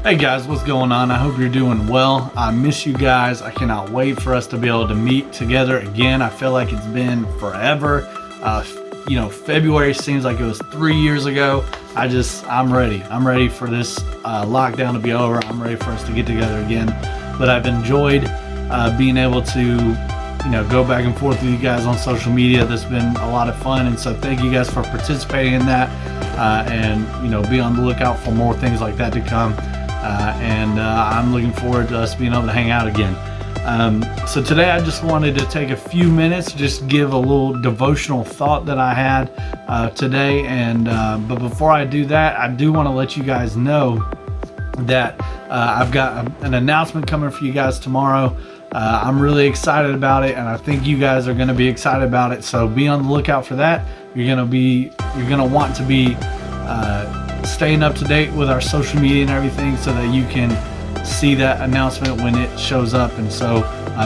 Hey guys, what's going on? I hope you're doing well. I miss you guys. I cannot wait for us to be able to meet together again. I feel like it's been forever. February seems like it was 3 years ago. I'm ready. I'm ready for this lockdown to be over. I'm ready for us to get together again. But I've enjoyed being able to, go back and forth with you guys on social media. That's been a lot of fun. And so thank you guys for participating in that. Be on the lookout for more things like that to come. I'm looking forward to us being able to hang out again. So today I just wanted to take a few minutes, just give a little devotional thought that I had today. But before I do that, I do want to let you guys know that I've got an announcement coming for you guys tomorrow. I'm really excited about it, and I think you guys are going to be excited about it. So be on the lookout for that. You're going to want to be staying up to date with our social media and everything so that you can see that announcement when it shows up. And so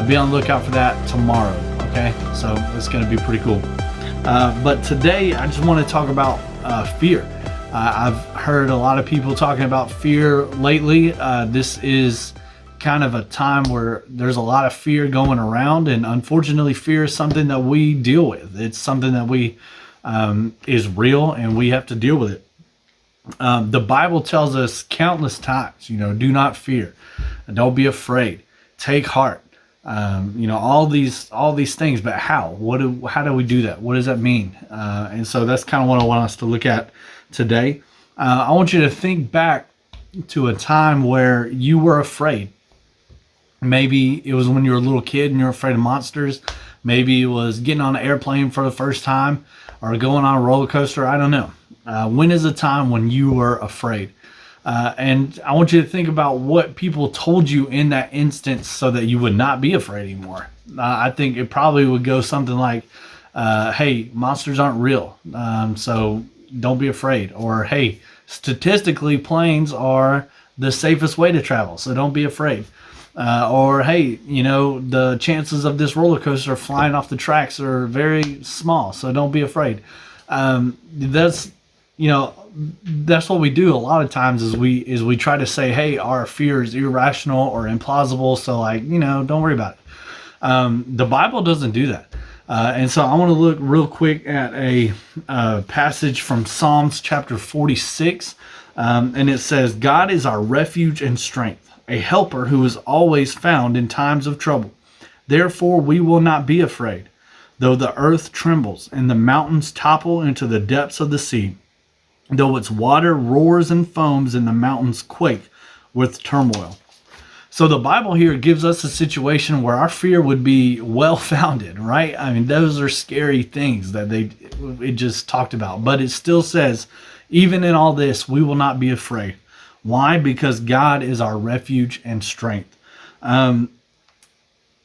be on the lookout for that tomorrow. Okay, so it's going to be pretty cool. But today I just want to talk about fear. I've heard a lot of people talking about fear lately. This is kind of a time where there's a lot of fear going around, and unfortunately fear is something that we deal with. It's something that we is real, and we have to deal with it. The Bible tells us countless times, do not fear, don't be afraid, take heart, all these things. But how do we do that? What does that mean? And so that's kind of what I want us to look at today. I want you to think back to a time where you were afraid. Maybe it was when you were a little kid and you're afraid of monsters. Maybe it was getting on an airplane for the first time or going on a roller coaster. I don't know. When is a time when you were afraid? And I want you to think about what people told you in that instance so that you would not be afraid anymore. I think it probably would go something like, hey, monsters aren't real, so don't be afraid. Or, hey, statistically, planes are the safest way to travel, so don't be afraid. Or, hey, the chances of this roller coaster flying off the tracks are very small, so don't be afraid. That's what we do a lot of times is we try to say, hey, our fear is irrational or implausible, so don't worry about it. The Bible doesn't do that. And so I want to look real quick at a passage from Psalms chapter 46. And it says, God is our refuge and strength, a helper who is always found in times of trouble. Therefore we will not be afraid, though the earth trembles and the mountains topple into the depths of the sea. Though its water roars and foams and the mountains quake with turmoil. So the Bible here gives us a situation where our fear would be well-founded, right? I mean, those are scary things that it just talked about. But it still says, even in all this, we will not be afraid. Why? Because God is our refuge and strength.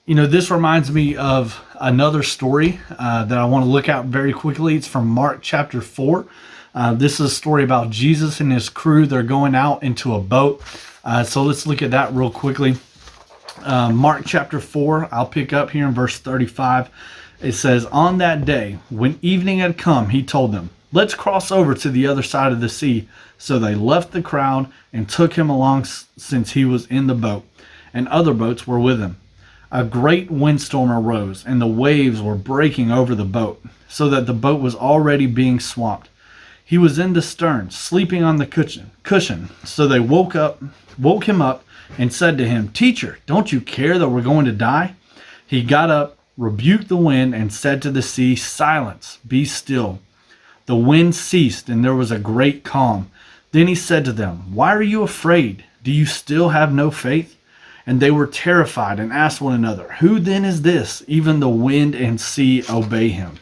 This reminds me of another story that I want to look at very quickly. It's from Mark chapter 4. This is a story about Jesus and his crew. They're going out into a boat. So let's look at that real quickly. Mark chapter 4, I'll pick up here in verse 35. It says, on that day, when evening had come, he told them, let's cross over to the other side of the sea. So they left the crowd and took him along since he was in the boat, and other boats were with him. A great windstorm arose, and the waves were breaking over the boat, so that the boat was already being swamped. He was in the stern, sleeping on the cushion. So they woke him up and said to him, Teacher, don't you care that we're going to die? He got up, rebuked the wind, and said to the sea, Silence, be still. The wind ceased, and there was a great calm. Then he said to them, Why are you afraid? Do you still have no faith? And they were terrified and asked one another, Who then is this? Even the wind and sea obey him.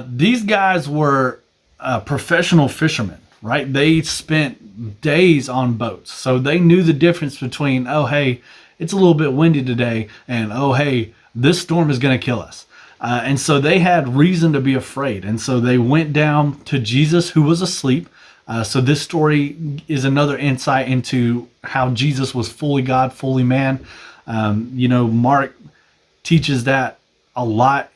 These guys were professional fishermen, right? They spent days on boats. So they knew the difference between, oh, hey, it's a little bit windy today, and oh, hey, this storm is going to kill us. And so they had reason to be afraid. And so they went down to Jesus, who was asleep. So this story is another insight into how Jesus was fully God, fully man. Mark teaches that a lot.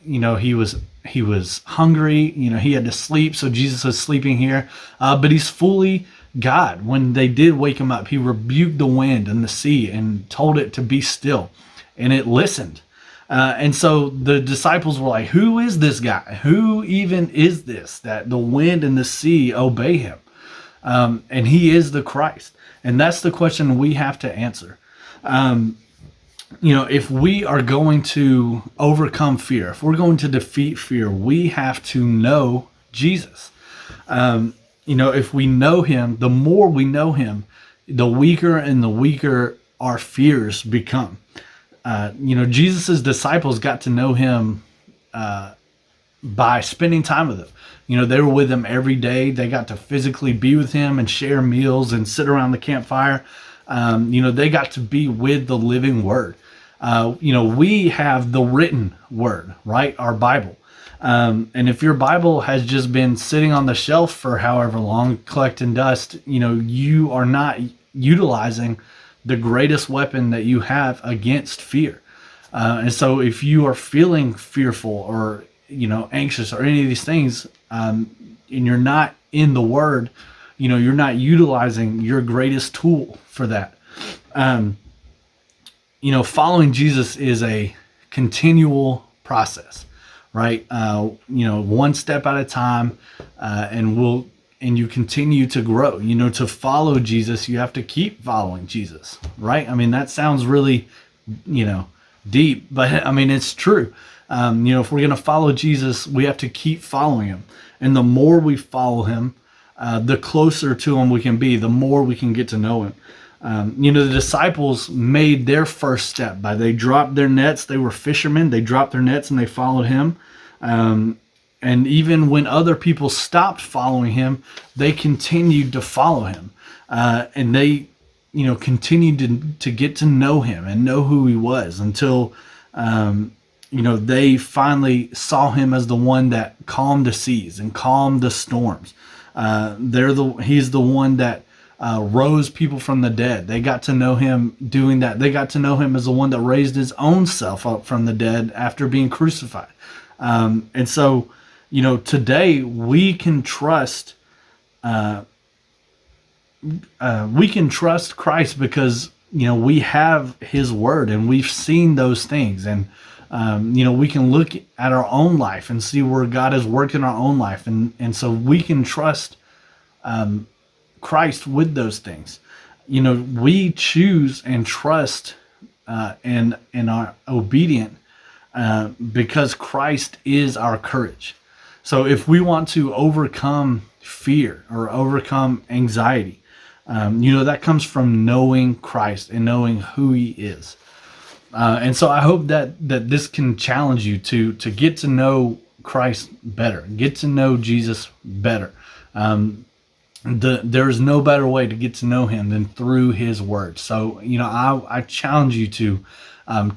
He was hungry, he had to sleep, so Jesus is sleeping here, but he's fully God, when they did wake him up, he rebuked the wind and the sea and told it to be still, and it listened. And so the disciples were like, who is this guy? Who even is this that the wind and the sea obey him? And he is the Christ. And that's the question we have to answer. If we are going to overcome fear, if we're going to defeat fear, we have to know Jesus. If we know him, the more we know him, the weaker and the weaker our fears become. Jesus's disciples got to know him by spending time with him. They were with him every day. They got to physically be with him and share meals and sit around the campfire. They got to be with the living word. We have the written word, right? Our Bible. And if your Bible has just been sitting on the shelf for however long, collecting dust, you are not utilizing the greatest weapon that you have against fear. And so if you are feeling fearful or, anxious or any of these things, and you're not in the word, you're not utilizing your greatest tool for that. Following Jesus is a continual process, right? One step at a time, and you continue to grow. To follow Jesus, you have to keep following Jesus, right? That sounds really, deep, but it's true. If we're going to follow Jesus, we have to keep following him. And the more we follow him, the closer to him we can be, the more we can get to know him. The disciples made their first step they dropped their nets. They were fishermen. They dropped their nets and they followed him. And even when other people stopped following him, they continued to follow him. And they, continued to get to know him and know who he was until, they finally saw him as the one that calmed the seas and calmed the storms. He's the one that rose people from the dead. They got to know him doing that. They got to know him as the one that raised his own self up from the dead after being crucified. And so, today we can trust Christ because, we have his word and we've seen those things. And, we can look at our own life and see where God has worked in our own life. And so we can trust Christ with those things. We choose and trust and are obedient because Christ is our courage. So if we want to overcome fear or overcome anxiety, that comes from knowing Christ and knowing who he is. And so I hope that this can challenge you to get to know Christ better, get to know Jesus better. There's no better way to get to know him than through his word. So, I challenge you to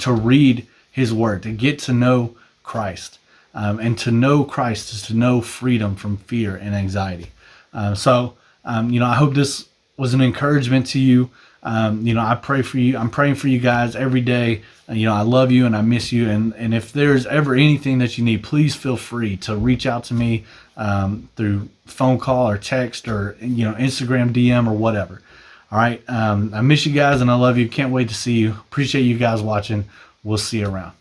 read his word, to get to know Christ. And to know Christ is to know freedom from fear and anxiety. I hope this was an encouragement to you. I pray for you. I'm praying for you guys every day. I love you and I miss you. And if there's ever anything that you need, please feel free to reach out to me through phone call or text or, Instagram DM or whatever. All right. I miss you guys and I love you. Can't wait to see you. Appreciate you guys watching. We'll see you around.